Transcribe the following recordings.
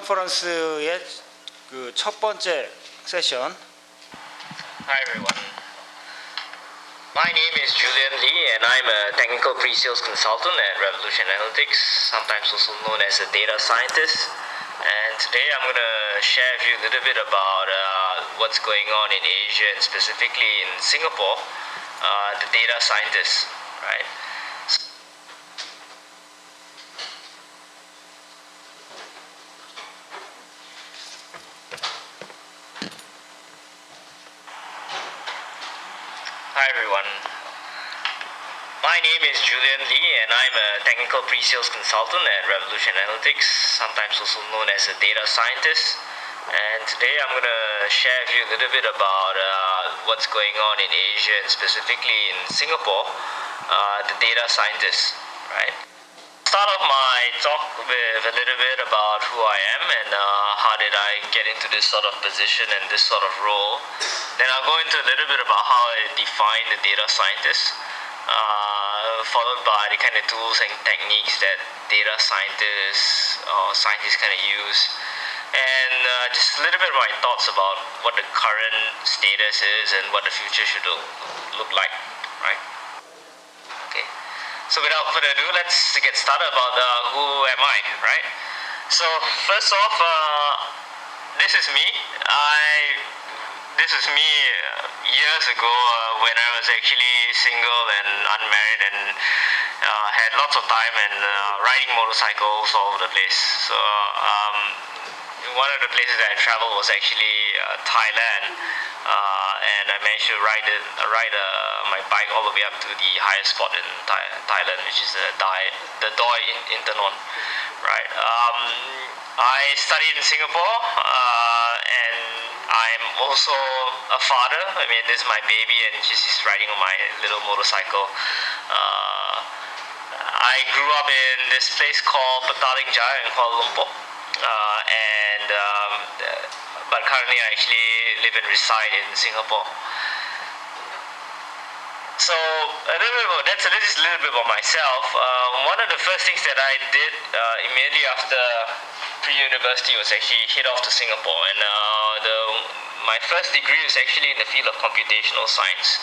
컨퍼런스의 그 첫 번째 세션. Hi everyone. My name is Julian Lee and I'm a technical pre-sales consultant at Revolution Analytics, sometimes also known as a data scientist. And today I'm going to share with you a little bit about what's going on in Asia and specifically in Singapore, the data scientists, right? Hi everyone. My name is Julian Lee and I'm a technical pre-sales consultant at Revolution Analytics, sometimes also known as a data scientist. And today I'm going to share with you a little bit about what's going on in Asia and specifically in Singapore, the data scientists, right? Start off my talk with a little bit about who I am and how did I get into this sort of position and this sort of role. Then I'll go into a little bit about how I define the data scientist, followed by the kind of tools and techniques that data scientists or scientists kind of use, and just a little bit of my thoughts about what the current status is and what the future should look like, right? Okay. So without further ado, let's get started about who am I, right? So first off, this is me. This is me years ago when I was actually single and unmarried and had lots of time and riding motorcycles all over the place. So one of the places that I traveled was actually Thailand, and I managed to ride my bike all the way up to the highest spot in Thailand, which is the Doi Internon, right? I studied in Singapore, and I'm also a father. I mean, this is my baby, and she's riding on my little motorcycle. I grew up in this place called Petaling Jaya in Kuala Lumpur, but currently I actually live and reside in Singapore. So this is a little bit about myself. One of the first things that I did immediately after pre-university was actually head off to Singapore, and my first degree was actually in the field of computational science,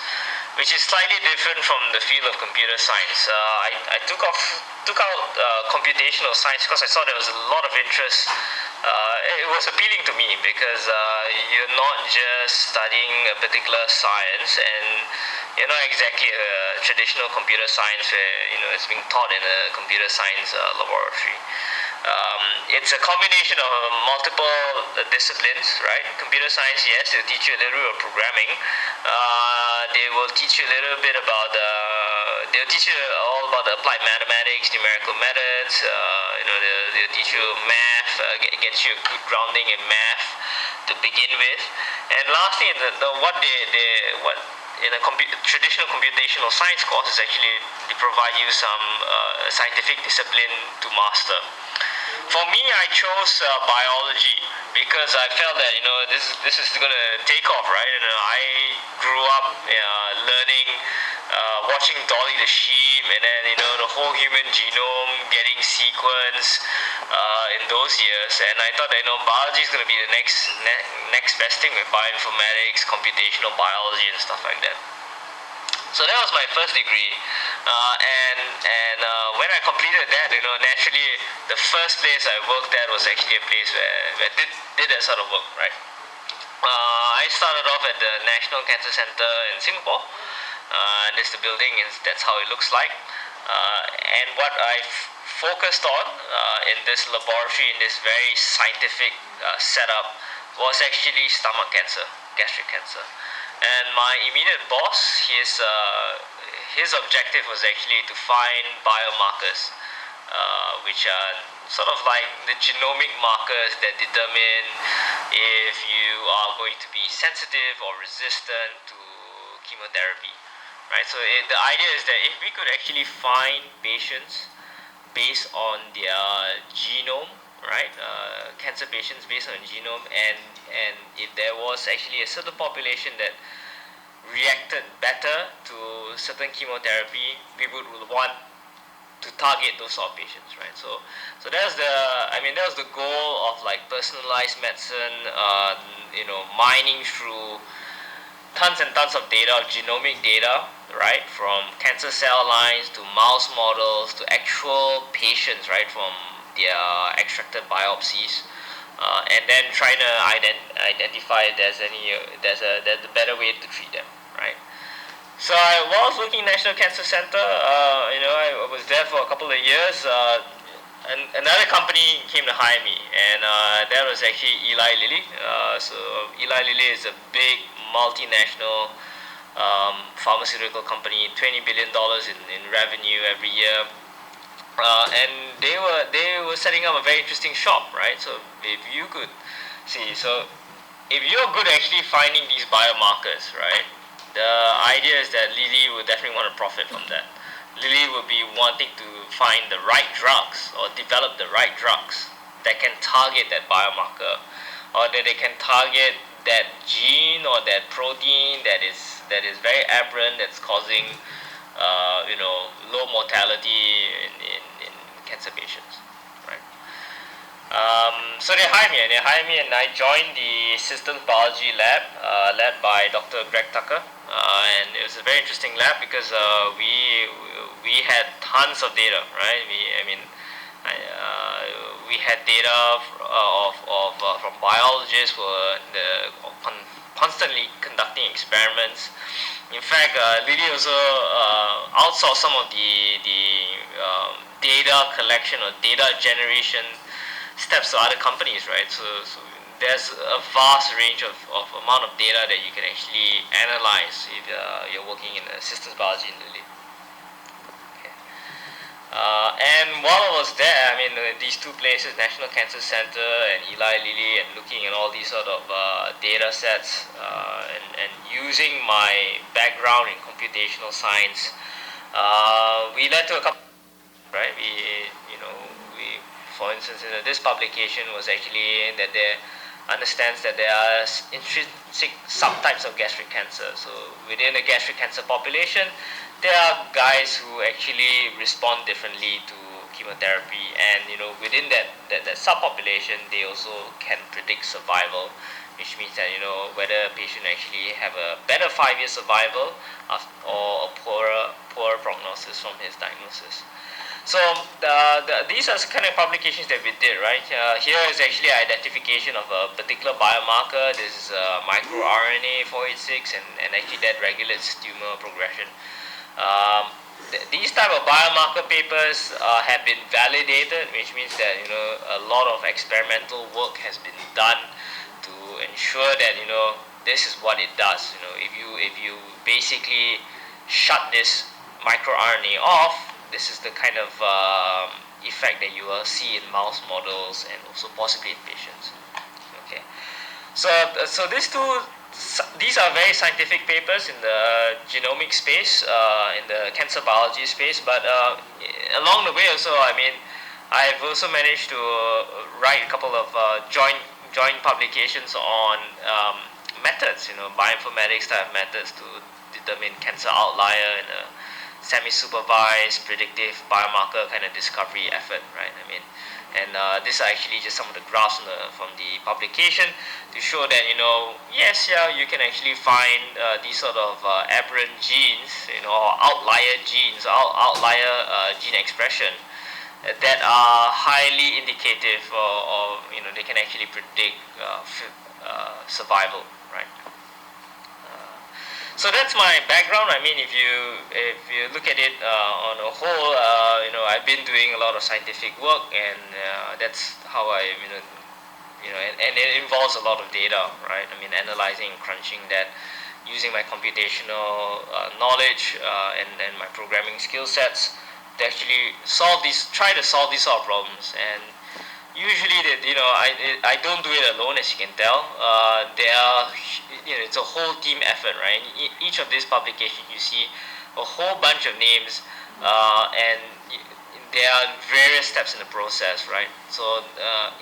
which is slightly different from the field of computer science. I took out computational science because I saw there was a lot of interest. It was appealing to me because you're not just studying a particular science, and you're not exactly a traditional computer science where it's being taught in a computer science laboratory. It's a combination of multiple disciplines, right? Computer science, yes, they'll teach you a little bit of programming. They will teach you a little bit about they'll teach you all about the applied mathematics, numerical methods. They'll teach you math, get you a good grounding in math to begin with. And lastly, what in a traditional computational science course is actually they provide you some scientific discipline to master. For me, I chose biology because I felt that this is going to take off, right? I grew up learning, watching Dolly the sheep, and then the whole human genome getting sequenced in those years, and I thought that biology is going to be the next best thing with bioinformatics, computational biology, and stuff like that. So that was my first degree, and when I completed that, naturally the first place I worked at was actually a place where I did that sort of work, right? I started off at the National Cancer Center in Singapore. This is the building, and that's how it looks like. And what I focused on in this laboratory, in this very scientific setup, was actually stomach cancer, gastric cancer. And my immediate boss, his objective was actually to find biomarkers, which are sort of like the genomic markers that determine if you are going to be sensitive or resistant to chemotherapy, right? So the idea is that if we could actually find patients based on their genome, right, cancer patients based on genome, and if there was actually a certain population that reacted better to certain chemotherapy, we would want to target those sort of patients, right? So that's that was the goal of like personalized medicine, mining through tons and tons of data, genomic data, right, from cancer cell lines to mouse models to actual patients, right, from their extracted biopsies, and then trying to identify if there's a better way to treat them, right? So I was working in National Cancer Center. I was there for a couple of years. And another company came to hire me, and that was actually Eli Lilly. So Eli Lilly is a big multinational pharmaceutical company, $20 billion in revenue every year, and they were setting up a very interesting shop, right? So if you could see, so if you're good at actually finding these biomarkers, right, the idea is that Lilly would definitely want to profit from that. Lilly would be wanting to find the right drugs or develop the right drugs that can target that biomarker, or that they can target that gene or that protein that is very aberrant, that's causing low mortality in cancer patients, right? So they hired me and I joined the systems biology lab led by Dr. Greg Tucker, and it was a very interesting lab because we had tons of data, right? We had data from biologists who were constantly conducting experiments. In fact, Lilly also outsourced some of the data collection or data generation steps to other companies, right? So there's a vast range of amount of data that you can actually analyze if you're working in systems biology in Lilly. And while I was there, these two places, National Cancer Center and Eli Lilly, and looking at all these sort of data sets, and using my background in computational science, we led to a couple, right? For instance, this publication was actually that there understands that there are intrinsic subtypes of gastric cancer. So within the gastric cancer population, there are guys who actually respond differently to chemotherapy, and within that subpopulation, they also can predict survival, which means that whether a patient actually have a better 5-year survival or a poorer prognosis from his diagnosis. So these are kind of publications that we did, right? Here is actually identification of a particular biomarker. This is microRNA 486, and actually that regulates tumor progression. These type of biomarker papers have been validated, which means that a lot of experimental work has been done to ensure that this is what it does. If you basically shut this microRNA off, this is the kind of effect that you will see in mouse models and also possibly in patients. Okay, so these are very scientific papers in the genomic space, in the cancer biology space. But along the way, also, I've also managed to write a couple of joint publications on methods, bioinformatics type methods to determine cancer outlier in a semi-supervised predictive biomarker kind of discovery effort, right? And these are actually just some of the graphs from the publication to show that you can actually find these sort of aberrant genes, or outlier genes, outlier gene expression that are highly indicative, or they can actually predict survival, right? So that's my background. If you look at it on a whole, I've been doing a lot of scientific work, and that's how and it involves a lot of data, right? Analyzing, crunching that, using my computational knowledge and my programming skill sets to actually try to solve these sort of problems. And usually, I don't do it alone, as you can tell. It's a whole team effort, right? Each of these publications, you see a whole bunch of names, and there are various steps in the process, right? So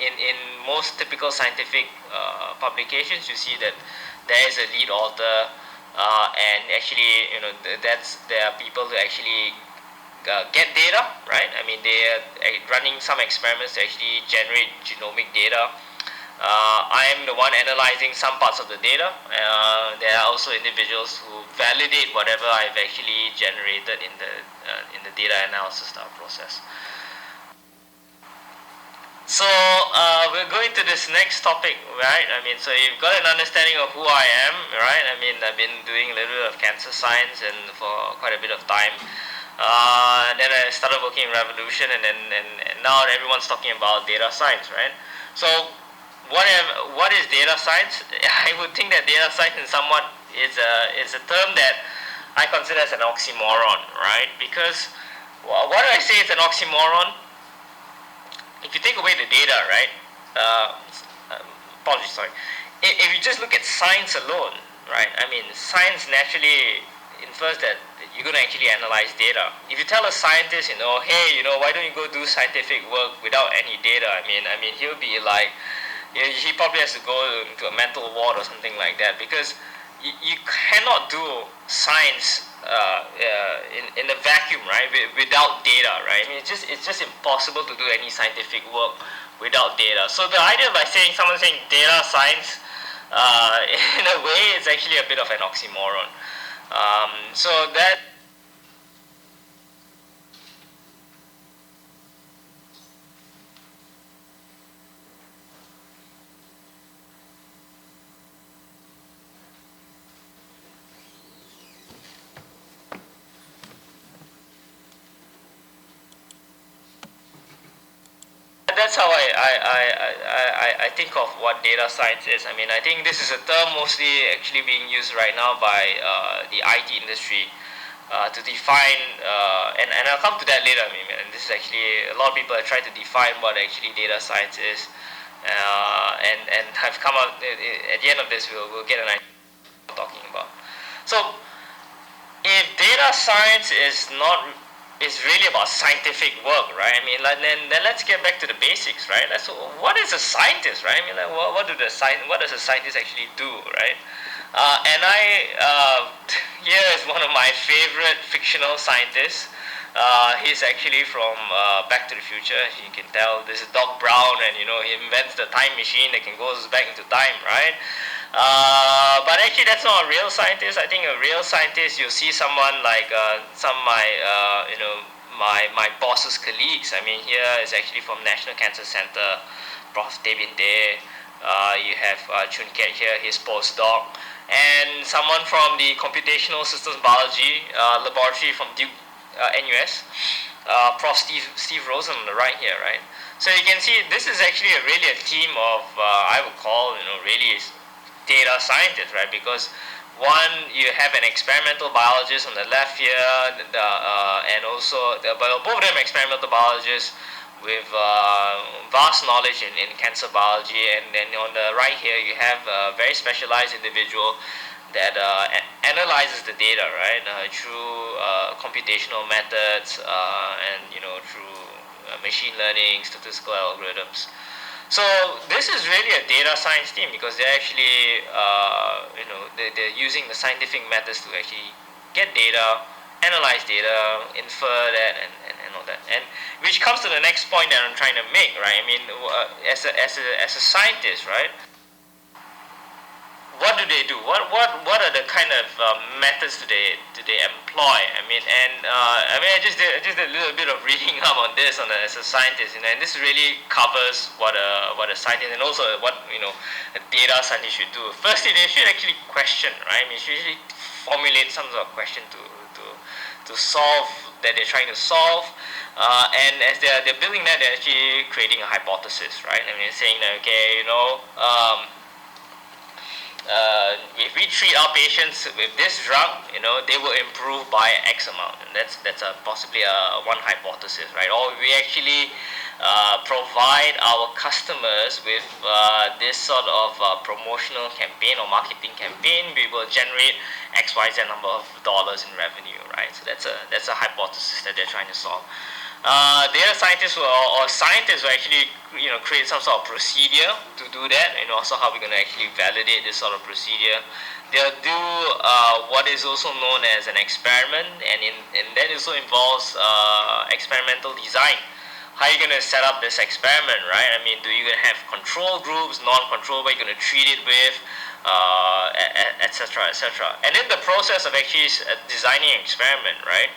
in most typical scientific publications, you see that there is a lead author, and actually, there are people who actually get data, right? I mean, they are running some experiments to actually generate genomic data. I am the one analyzing some parts of the data. There are also individuals who validate whatever I've actually generated in the data analysis process. So we're going to this next topic, right? I mean, so you've got an understanding of who I am, right? I mean, I've been doing a little bit of cancer science and for quite a bit of time. Then I started working in Revolution, and now everyone's talking about data science, right? So what is data science? I would think that data science is somewhat is a term that I consider as an oxymoron, right? Because why do I say it's an oxymoron? If you take away the data, right? Apologies, sorry. If you just look at science alone, right? I mean, science naturally infers that you're going to actually analyze data. If you tell a scientist, hey, why don't you go do scientific work without any data? I mean, he'll be like, he probably has to go into a mental ward or something like that, because you cannot do science in a vacuum, right? Without data, right? I mean, it's just impossible to do any scientific work without data. So the idea by someone saying data science, in a way, it's actually a bit of an oxymoron. So that. That's how I think of what data science is. I mean, I think this is a term mostly actually being used right now by the IT industry to define, and I'll come to that later. I mean, and this is actually, a lot of people are trying to define what actually data science is, and I've come out, at the end of this, we'll get an idea of what I'm talking about. So, if data science is really about scientific work, right? I mean, then let's get back to the basics, right? What is a scientist, right? I mean, what does a scientist actually do, right? And here is one of my favorite fictional scientists. He's actually from Back to the Future. As you can tell, this is Doc Brown, and he invents the time machine that can go back into time, right? But actually, that's not a real scientist. I think a real scientist, you'll see someone like some of my boss's colleagues. I mean, here is actually from National Cancer Center, Prof. David Day. You have Chun Kiat here, his postdoc, and someone from the Computational Systems Biology laboratory from Duke, NUS, Prof. Steve Rosen on the right here, right? So you can see this is actually really a team of I would call really data scientists, right? Because one, you have an experimental biologist on the left here, and also both of them experimental biologists with vast knowledge in cancer biology, and then on the right here you have a very specialized individual that analyzes the data, right, through computational methods and through machine learning, statistical algorithms. So this is really a data science team, because they're actually they're using the scientific methods to actually get data, analyze data, infer that, and all that. And which comes to the next point that I'm trying to make, right? I mean, as a scientist, right? What do they do? What are the kind of methods do they employ? I mean, and I just did a little bit of reading up on this as a scientist, and this really covers what a scientist, and also what a data scientist should do. Firstly, they should actually question, right? I mean, they should actually formulate some sort of question to solve that they're trying to solve. And as they're building that, they're actually creating a hypothesis, right? I mean, saying that, okay, if we treat our patients with this drug, they will improve by X amount, and that's possibly one hypothesis, right? Or we actually provide our customers with this sort of promotional campaign or marketing campaign, we will generate XYZ number of dollars in revenue, right? So that's a hypothesis that they're trying to solve. Data scientists or scientists will actually create some sort of procedure to do that, and also how we're going to actually validate this sort of procedure. They'll do what is also known as an experiment, and that also involves experimental design. How are you going to set up this experiment, right? I mean, do you going to have control groups, non-control, what are you going to treat it with, etc., etc. And in the process of actually designing an experiment, right,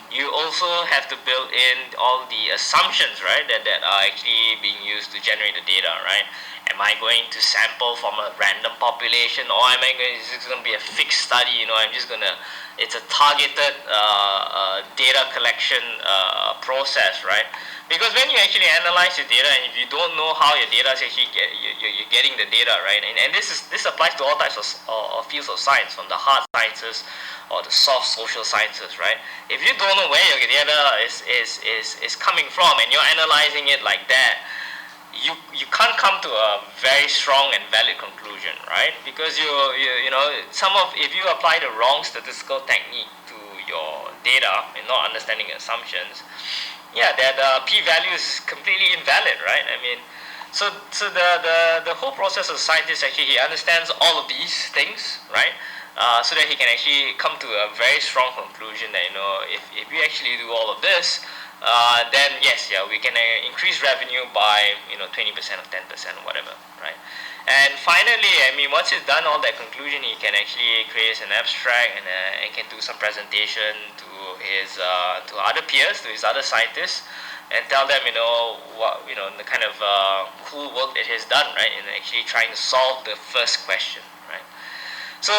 you also have to build in all the assumptions, right, that are actually being used to generate the data, right? Am I going to sample from a random population, or is it going to be a fixed study? It's a targeted data collection process, right? Because when you actually analyze your data, and if you don't know how your data is actually you're getting the data, right? And this applies to all types of fields of science, from the hard sciences or the soft social sciences, right? If you don't know where your data is coming from, and you're analyzing it like that, you can't come to a very strong and valid conclusion, right? Because if you apply the wrong statistical technique to your data and not understanding assumptions, that p-value is completely invalid, right? I mean, so the whole process of scientist actually, he understands all of these things, right? So that he can actually come to a very strong conclusion that if we actually do all of this, then yes, we can increase revenue by 20% or 10% or whatever, right? And finally, I mean, once he's done all that conclusion, he can actually create an abstract and can do some presentation to his to other peers, to his other scientists, and tell them the kind of cool work that he's done, right, in actually trying to solve the first question, right? So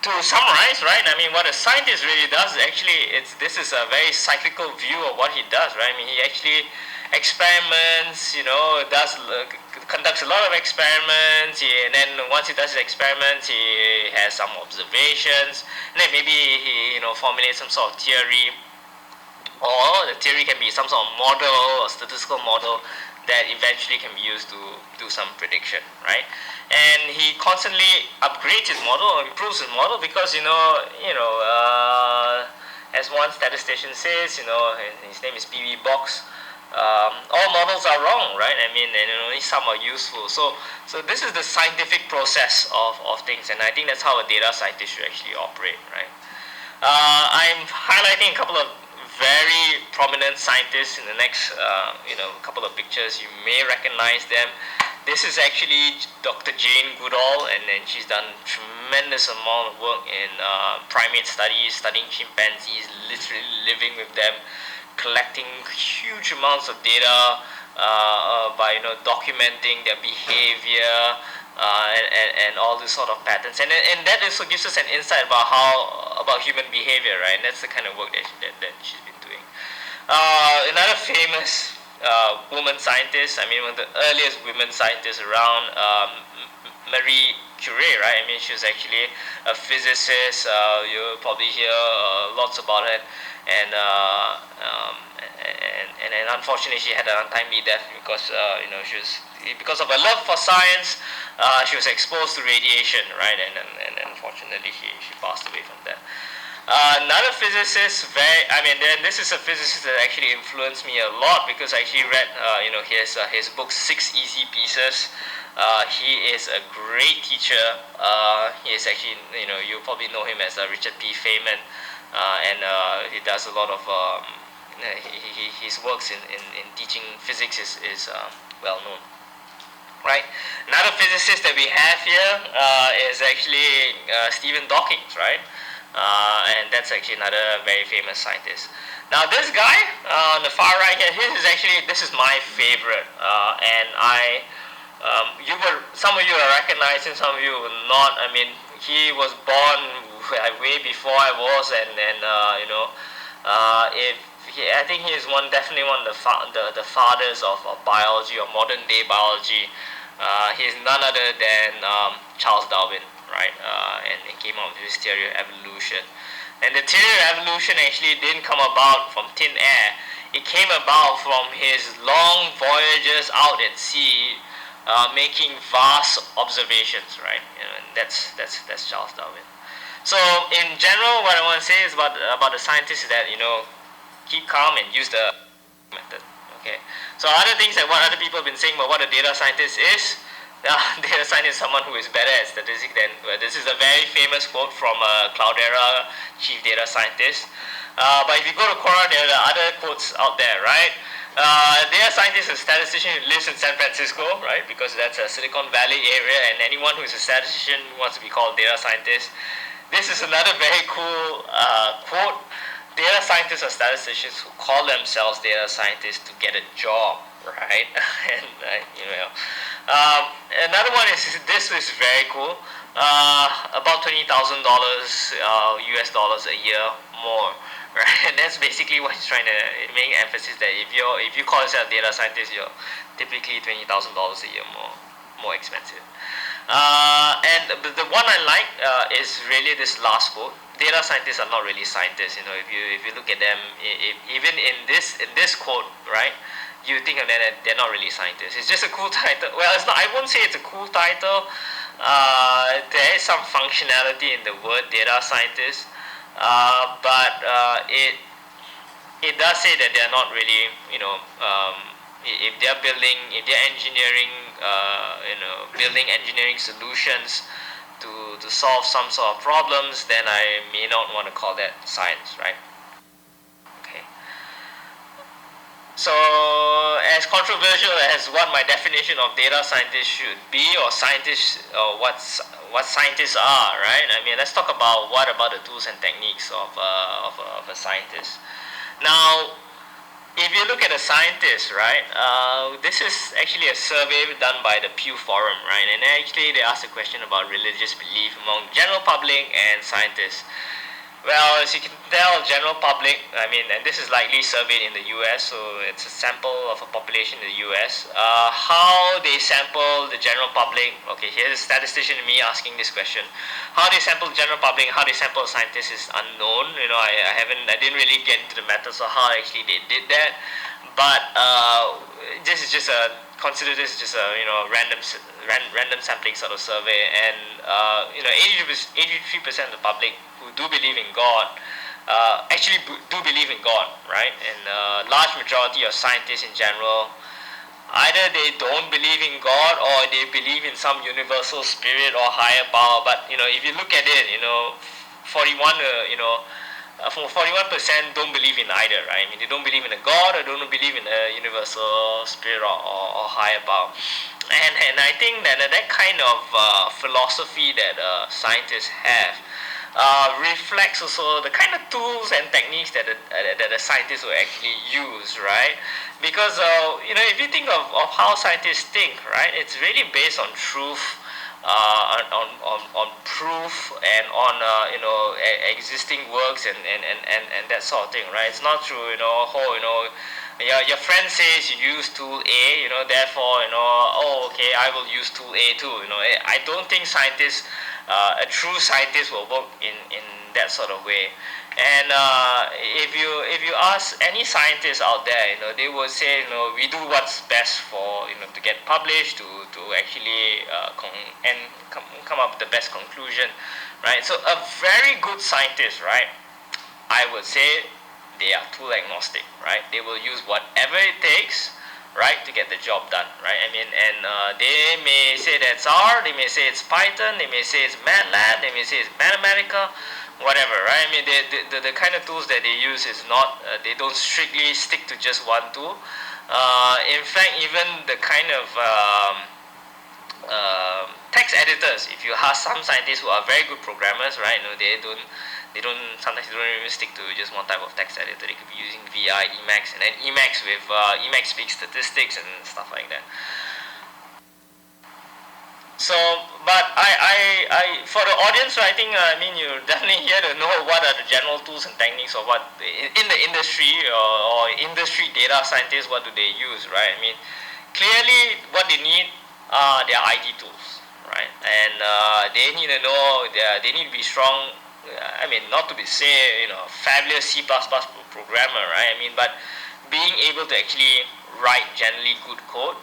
to summarize, right, I mean, what a scientist really does, actually, this is a very cyclical view of what he does, right? I mean, he actually experiments, conducts a lot of experiments, and then once he does his experiments, he has some observations, and then maybe he formulates some sort of theory, or the theory can be some sort of model or statistical model that eventually can be used to do some prediction, right? And he constantly upgrades his model or improves his model because as one statistician says, his name is P.V. Box. All models are wrong, right? I mean, and only some are useful. So this is the scientific process of things, and I think that's how a data scientist should actually operate, right? I'm highlighting a couple of very prominent scientists in the next couple of pictures. You may recognize them. This is actually Dr. Jane Goodall, and then she's done tremendous amount of work in primate studies, studying chimpanzees, literally living with them, collecting huge amounts of data by documenting their behavior and all this sort of patterns, and that also gives us an insight about human behavior, right? And that's the kind of work that she's been doing. Another famous woman scientist, I mean, one of the earliest women scientists around, Marie Curie, right? I mean, she was actually a physicist. You'll probably hear lots about it, and unfortunately, she had an untimely death because because of her love for science, she was exposed to radiation, right? And unfortunately, she passed away from that. Another physicist, this is a physicist that actually influenced me a lot because I actually read, his book 6 Easy Pieces. He is a great teacher. He is actually, you probably know him as Richard P. Feynman, and he does a lot of, his works in teaching physics is well known. Right. Another physicist that we have here is actually Stephen Dawkins, right? And that's actually another very famous scientist. Now this guy on the far right here, this is my favorite, and some of you will recognize him, some of you will not. I mean, he was born way before I was, I think he is definitely one of the fathers of biology or modern day biology. He is none other than Charles Darwin, right? And he came up with his theory of evolution. And the theory of evolution actually didn't come about from thin air. It came about from his long voyages out at sea, making vast observations, right? And that's Charles Darwin. So in general, what I want to say is about the scientists is that keep calm and use the method. Okay. So other things that what other people have been saying about what a data scientist is. Data scientist is someone who is better at statistics than. This is a very famous quote from Cloudera chief data scientist. But if you go to Quora, there are other quotes out there, right? Data scientist is a statistician who lives in San Francisco, right? Because that's a Silicon Valley area, and anyone who is a statistician wants to be called data scientist. This is another very cool quote. Data scientists are statisticians who call themselves data scientists to get a job, right? And another one is this is very cool. About $20,000 US dollars a year more. Right, and that's basically what he's trying to make emphasis that if you call yourself a data scientist, you're typically $20,000 a year more expensive. And the one I like is really this last quote. Data scientists are not really scientists. If you look at them, even in this quote, right, you think of them that they're not really scientists. It's just a cool title. Well, it's not. I won't say it's a cool title. There is some functionality in the word data scientist. But it does say that they're not really, if they're engineering, building engineering solutions to solve some sort of problems, then I may not want to call that science, right? Okay. So, as controversial as what my definition of data scientist should be, or scientists, or what scientists are, right? I mean, let's talk about what about the tools and techniques of a scientist. Now, if you look at a scientist, right, this is actually a survey done by the Pew Forum, right? And actually, they asked a question about religious belief among general public and scientists. Well, as you can tell, general public, I mean, and this is likely surveyed in the US, so it's a sample of a population in the US. How they sample the general public, okay, here's a statistician and me asking this question. How they sample the general public, how they sample scientists is unknown. I didn't really get into the methods of how actually they did that. But this is just consider this just a random sampling sort of survey, and 83% of the public who do believe in God actually do believe in God, right? And large majority of scientists in general, either they don't believe in God or they believe in some universal spirit or higher power. But if you look at it, 41% don't believe in either, right? I mean, they don't believe in a God or don't believe in a universal spirit or higher power. And I think that kind of philosophy that scientists have reflects also the kind of tools and techniques that the scientists will actually use, right? Because if you think of how scientists think, right, it's really based on truth, on proof, and on existing works and that sort of thing, right? It's not true, your friend says you use tool A, therefore, okay, I will use tool A too. I don't think scientists, a true scientist will work in that sort of way. And if you ask any scientist out there, they will say, we do what's best for, to get published, to actually come up with the best conclusion, right? So a very good scientist, right, I would say they are tool agnostic, right? They will use whatever it takes, right, to get the job done, right? I mean, and they may say that's R, they may say it's Python, they may say it's MATLAB, they may say it's Mathematica, whatever, right? I mean, the kind of tools that they use is not, they don't strictly stick to just one tool. In fact, even the kind of text editors, if you have some scientists who are very good programmers, right, sometimes they don't even stick to just one type of text editor. They could be using VI, Emacs, and then Emacs with Emacs speaks statistics and stuff like that. So, but I for the audience, I think you're definitely here to know what are the general tools and techniques of what in the industry or industry data scientists, what do they use, right? I mean, clearly what they need are their IT tools, right? And they need to know they need to be strong. I mean, not to be fabulous C++ programmer, right? I mean, but being able to actually write generally good code,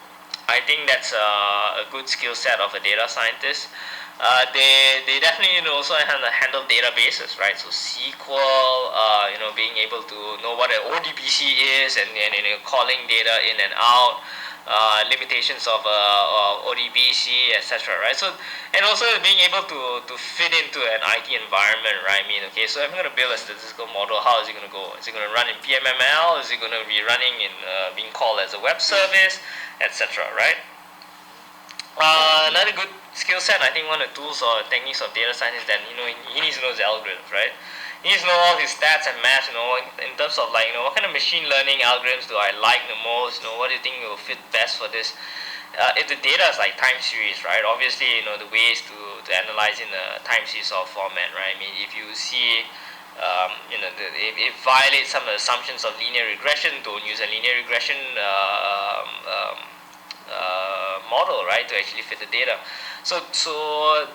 I think that's a good skill set of a data scientist. They definitely also handle databases, right? So SQL, being able to know what an ODBC is and calling data in and out, limitations of ODBC, etc. Right? So and also being able to fit into an IT environment, right? I mean, okay, so I'm going to build a statistical model. How is it going to go? Is it going to run in PMML? Is it going to be running in being called as a web service, etc. Right? Another good skill set, I think one of the tools or techniques of data science is that he needs to know his algorithms, right? He needs to know all his stats and math, in terms of what kind of machine learning algorithms do I like the most, what do you think will fit best for this? If the data is like time series, right? Obviously, the ways to analyze in a time series or format, right? I mean, if you see it violates some of the assumptions of linear regression, don't use a linear regression model, right, to actually fit the data. So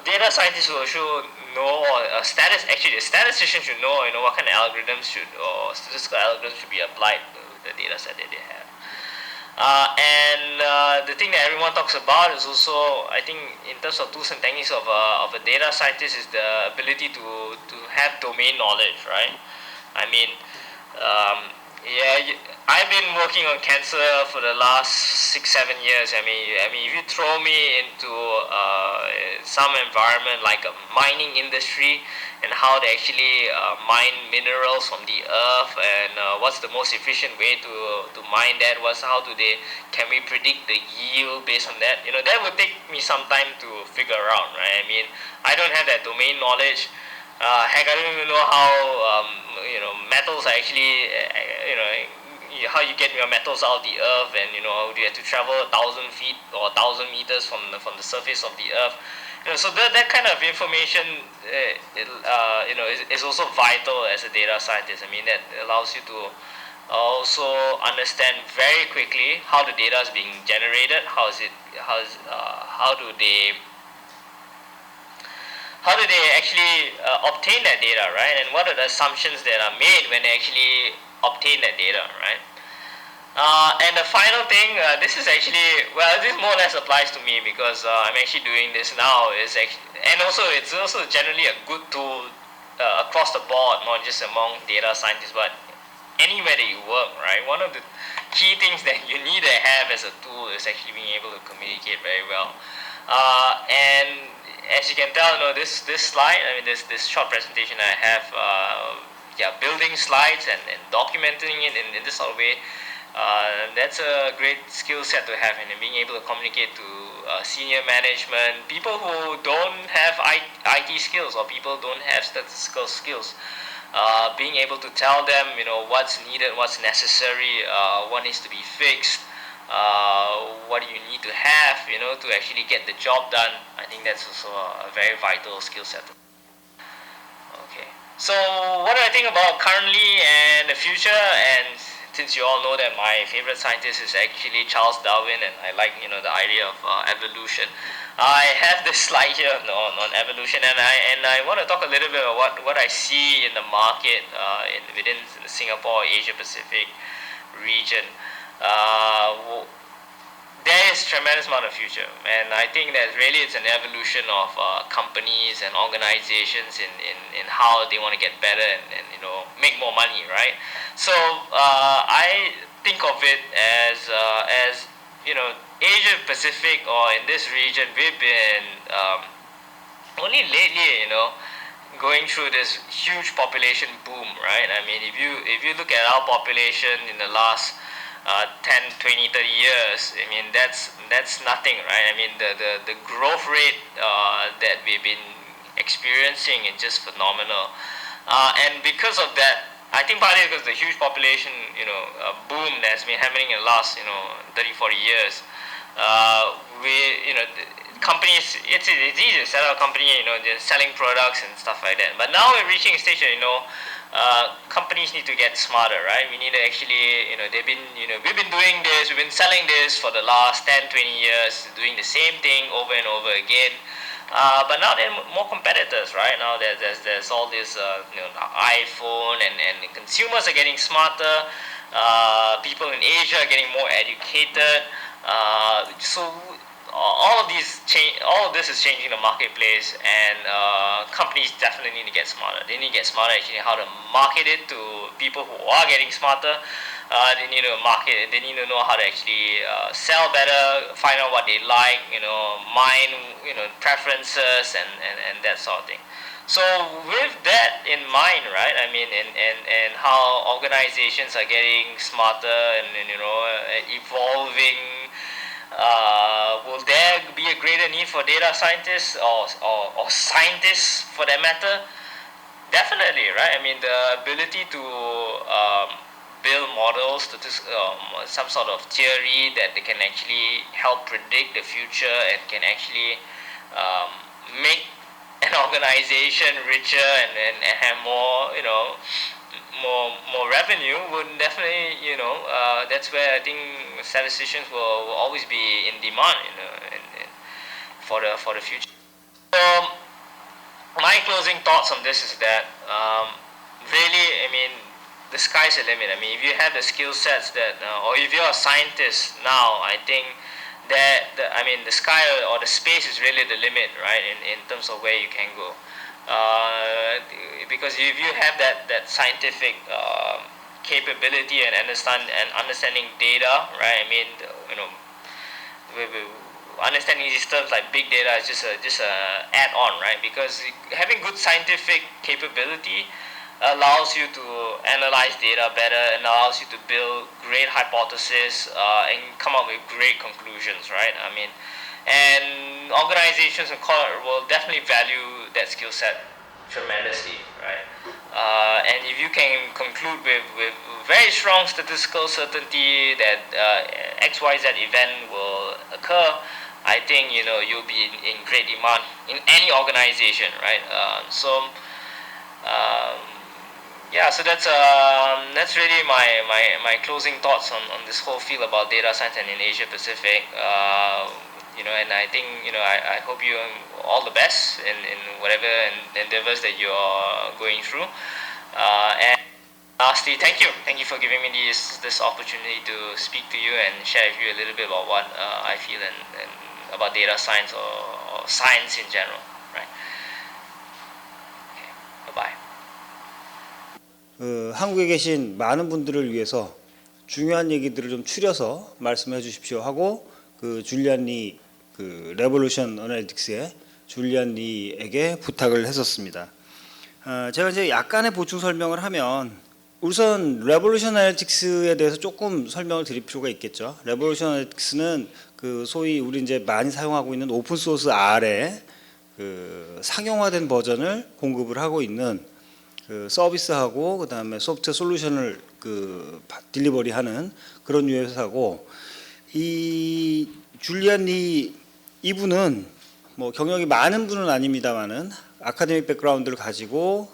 data scientists will should know, or a statistician should know, what kind of algorithms or statistical algorithms should be applied to the data set that they have. And the thing that everyone talks about is also, I think, in terms of tools and techniques of a data scientist, is the ability to have domain knowledge, right? I mean, I've been working on cancer for the last 6-7 years. I mean, if you throw me into some environment like a mining industry and how they actually mine minerals from the earth, and what's the most efficient way to mine that? Can we predict the yield based on that? That would take me some time to figure out, right? I mean, I don't have that domain knowledge. Heck, I don't even know how metals are actually how you get your metals out of the earth, and you have to travel 1,000 feet or 1,000 meters from the surface of the earth. So that kind of information is also vital as a data scientist. I mean, that allows you to also understand very quickly how the data is being generated, how do they actually obtain that data, right? And what are the assumptions that are made when they actually obtain that data, right? And the final thing, this more or less applies to me because I'm actually doing this now. And also it's also generally a good tool across the board, not just among data scientists, but anywhere that you work, right? One of the key things that you need to have as a tool is actually being able to communicate very well. And as you can tell, this slide, I mean, this short presentation I have, building slides and documenting it in this sort of way, that's a great skill set to have, and being able to communicate to senior management, people who don't have IT skills or people don't have statistical skills, being able to tell them, what's needed, what's necessary, what needs to be fixed, what do you need to have, to actually get the job done. I think that's also a very vital skill set. Okay, so what do I think about currently and the future? And since you all know that my favorite scientist is actually Charles Darwin, and I like the idea of evolution, I have this slide here on evolution, and I want to talk a little bit about what I see in the market within the Singapore Asia Pacific region. There is tremendous amount of future, and I think that really it's an evolution of companies and organizations in how they want to get better and make more money, right? So I think of it as Asia Pacific, or in this region, we've been only lately going through this huge population boom, right? I mean, if you look at our population in the last 10, 20, 30 years, I mean, that's nothing, right? I mean, the growth rate that we've been experiencing is just phenomenal, and because of that, I think partly because the huge population boom that's been happening in the last 30, 40 years, companies, it's easy to set up a company, just selling products and stuff like that. But now we're reaching a stage that companies need to get smarter, right? We need to actually, we've been doing this, we've been selling this for the last 10, 20 years, doing the same thing over and over again. But now there are more competitors, right? Now there's all this, iPhone, and consumers are getting smarter. People in Asia are getting more educated. So all of this is changing the marketplace, and companies definitely need to get smarter. They need to get smarter actually how to market it to people who are getting smarter. They need to market. They need to know how to actually sell better, find out what they like, mine, preferences and that sort of thing. So with that in mind, right? I mean, and how organizations are getting smarter and evolving. Will there be a greater need for data scientists or scientists for that matter? Definitely, right? I mean, the ability to build models, some sort of theory that they can actually help predict the future and can actually make an organization richer and have more, more revenue would definitely, that's where I think statisticians will always be in demand, for the future. So my closing thoughts on this is that really, I mean, the sky's the limit. I mean, if you have the skill sets that, or if you're a scientist now, I think that the sky or the space is really the limit, right? In terms of where you can go. Because if you have that scientific capability and understanding data, right? I mean, understanding these terms like big data is just a add-on, right? Because having good scientific capability allows you to analyze data better and allows you to build great hypotheses and come up with great conclusions, right? I mean, and organizations will definitely value that skill set tremendously, right? And if you can conclude with very strong statistical certainty that XYZ event will occur, I think you'll be in great demand in any organization, right? So that's really my closing thoughts on this whole field about data science and in Asia Pacific. And I think I hope you all the best in whatever endeavors that you're going through. And lastly, thank you for giving me this opportunity to speak to you and share with you a little bit about what I feel and about data science or science in general. Right? Okay. Bye bye. 한국에 계신 많은 분들을 위해서 중요한 얘기들을 좀 추려서 말씀해 주십시오 하고 줄리안 리 레볼루션 어널리틱스의 줄리안 리에게 부탁을 했었습니다. 제가 이제 약간의 보충 설명을 하면 우선 레볼루션 어널리틱스에 대해서 조금 설명을 드릴 필요가 있겠죠. 레볼루션 어널리틱스는 소위 우리 이제 많이 사용하고 있는 오픈 소스 R의 상용화된 버전을 공급을 하고 있는 서비스하고 그다음에 소프트웨어 솔루션을 딜리버리하는 그런 유의 회사고, 이 줄리안 리 이분은 뭐 경력이 많은 분은 아닙니다만은 아카데믹 백그라운드를 가지고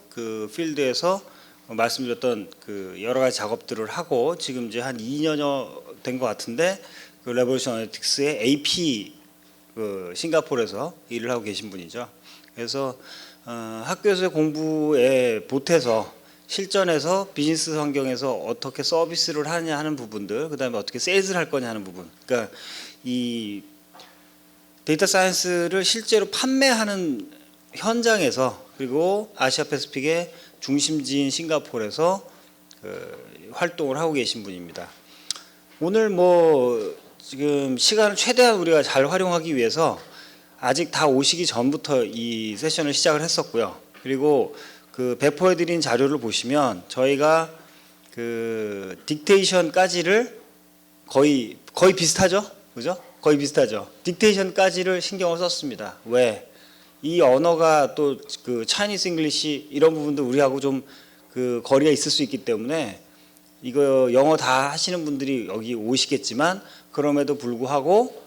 필드에서 말씀드렸던 여러 가지 작업들을 하고 지금 이제 한 2년여 된 것 같은데 레볼루션 어널리틱스의 AP 싱가포르에서 일을 하고 계신 분이죠. 그래서 학교에서의 공부에 보태서 실전에서 비즈니스 환경에서 어떻게 서비스를 하냐 하는 부분들, 그 다음에 어떻게 세일즈를 할 거냐 하는 부분, 그러니까 이 데이터 사이언스를 실제로 판매하는 현장에서, 그리고 아시아 패시픽의 중심지인 싱가포르에서 활동을 하고 계신 분입니다. 오늘 뭐 지금 시간을 최대한 우리가 잘 활용하기 위해서 아직 다 오시기 전부터 이 세션을 시작을 했었고요. 그리고 배포해드린 자료를 보시면 저희가 딕테이션까지를 거의 비슷하죠, 그죠? 거의 비슷하죠. 딕테이션까지를 신경을 썼습니다. 왜? 이 언어가 또 차이니스 잉글리시 이런 부분도 우리하고 좀 거리가 있을 수 있기 때문에 이거 영어 다 하시는 분들이 여기 오시겠지만 그럼에도 불구하고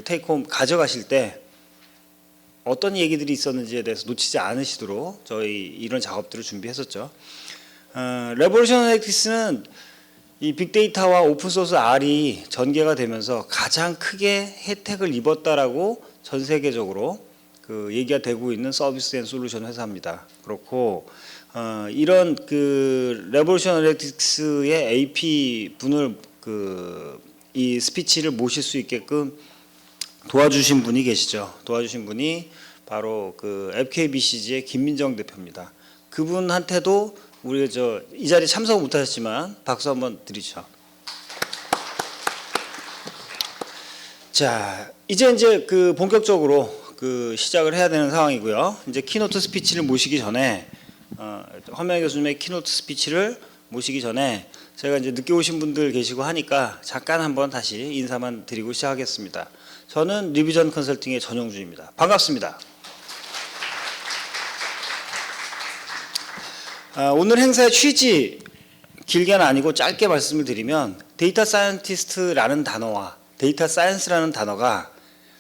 테이크홈 가져가실 때 어떤 얘기들이 있었는지에 대해서 놓치지 않으시도록 저희 이런 작업들을 준비했었죠. 레볼루션 어널리틱스는 이 빅데이터와 오픈소스 R이 전개가 되면서 가장 크게 혜택을 입었다라고 전 세계적으로 얘기가 되고 있는 서비스 앤 솔루션 회사입니다. 그렇고 이런 레볼루션 어널리틱스의 AP 분을 이 스피치를 모실 수 있게끔 도와주신 분이 계시죠. 도와주신 분이 바로 그 FKBCG의 김민정 대표입니다. 그분한테도 우리가 이 자리에 참석 못하셨지만 박수 한번 드리죠. 자, 이제 그 본격적으로 그 시작을 해야 되는 상황이고요. 이제 키노트 스피치를 모시기 전에 허명 교수님의 키노트 스피치를 모시기 전에 제가 이제 늦게 오신 분들 계시고 하니까 잠깐 한번 다시 인사만 드리고 시작하겠습니다. 저는 리비전 컨설팅의 전용주입니다. 반갑습니다. 오늘 행사의 취지 길게는 아니고 짧게 말씀을 드리면 데이터 사이언티스트라는 단어와 데이터 사이언스라는 단어가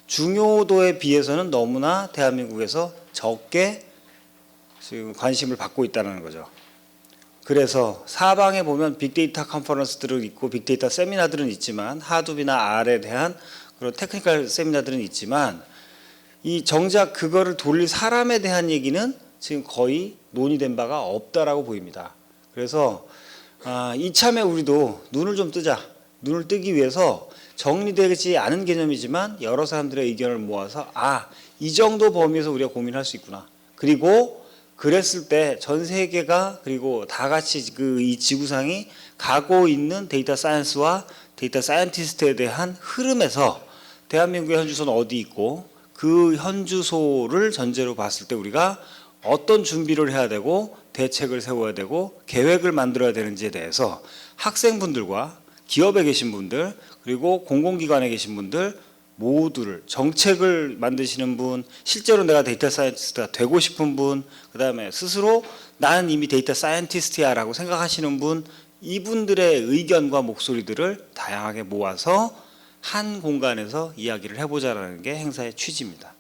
중요도에 비해서는 너무나 대한민국에서 적게 지금 관심을 받고 있다는 거죠. 그래서 사방에 보면 빅데이터 컨퍼런스들은 있고 빅데이터 세미나들은 있지만 하둡이나 R에 대한 그런 테크니컬 세미나들은 있지만 이 정작 그거를 돌릴 사람에 대한 얘기는 지금 거의 논의된 바가 없다라고 보입니다. 그래서 이참에 우리도 눈을 좀 뜨자. 눈을 뜨기 위해서 정리되지 않은 개념이지만 여러 사람들의 의견을 모아서 이 정도 범위에서 우리가 고민할 수 있구나. 그리고 그랬을 때 전 세계가 그리고 다 같이 이 지구상이 가고 있는 데이터 사이언스와 데이터 사이언티스트에 대한 흐름에서 대한민국의 현주소는 어디 있고 그 현주소를 전제로 봤을 때 우리가 어떤 준비를 해야 되고 대책을 세워야 되고 계획을 만들어야 되는지에 대해서 학생분들과 기업에 계신 분들 그리고 공공기관에 계신 분들 모두를 정책을 만드시는 분 실제로 내가 데이터 사이언티스트가 되고 싶은 분 그다음에 스스로 나는 이미 데이터 사이언티스트야 라고 생각하시는 분 이분들의 의견과 목소리들을 다양하게 모아서 한 공간에서 이야기를 해보자라는 게 행사의 취지입니다.